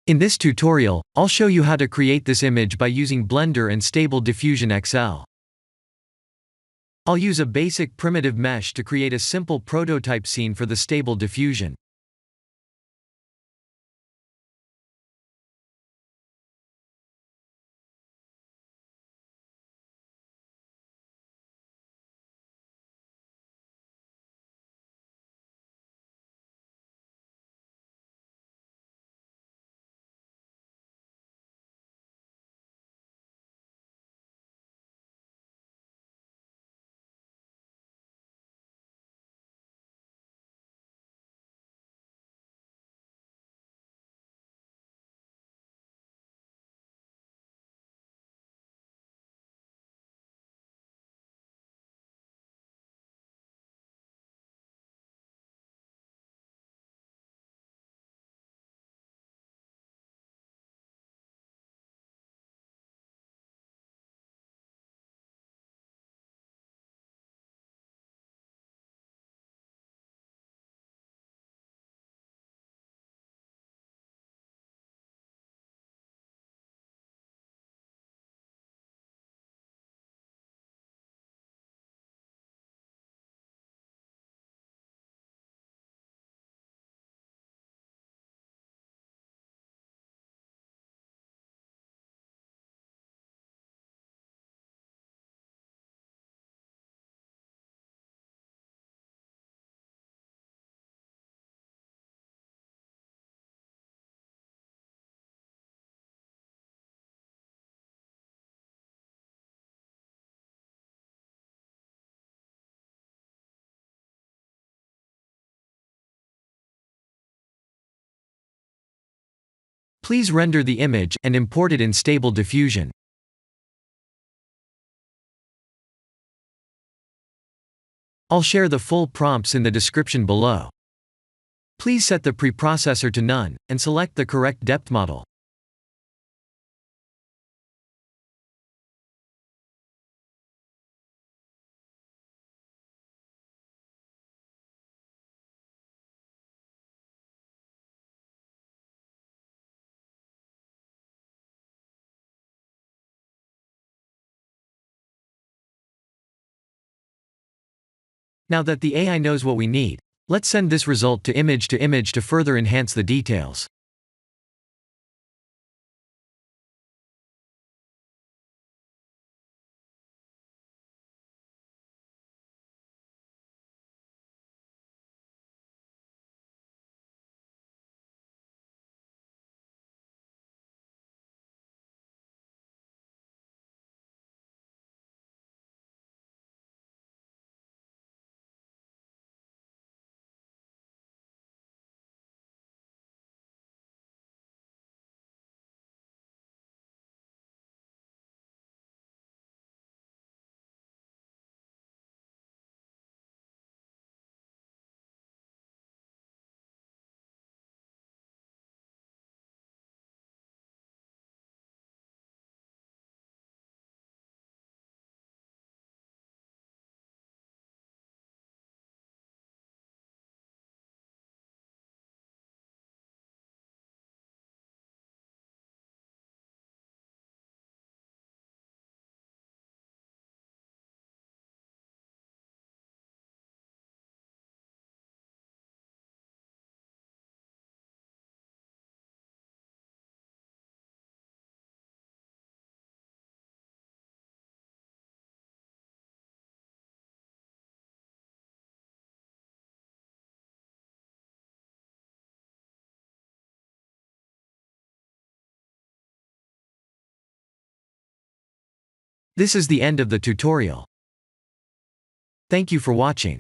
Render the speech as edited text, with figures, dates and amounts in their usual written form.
In this tutorial, I'll show you how to create this image by using Blender and Stable Diffusion XL. I'll use a basic primitive mesh to create a simple prototype scene for the Stable Diffusion. Please render the image and import it in Stable Diffusion. I'll share the full prompts in the description below. Please set the preprocessor to none, and select the correct depth model. Now that the AI knows what we need, let's send this result to image to further enhance the details. This is the end of the tutorial. Thank you for watching.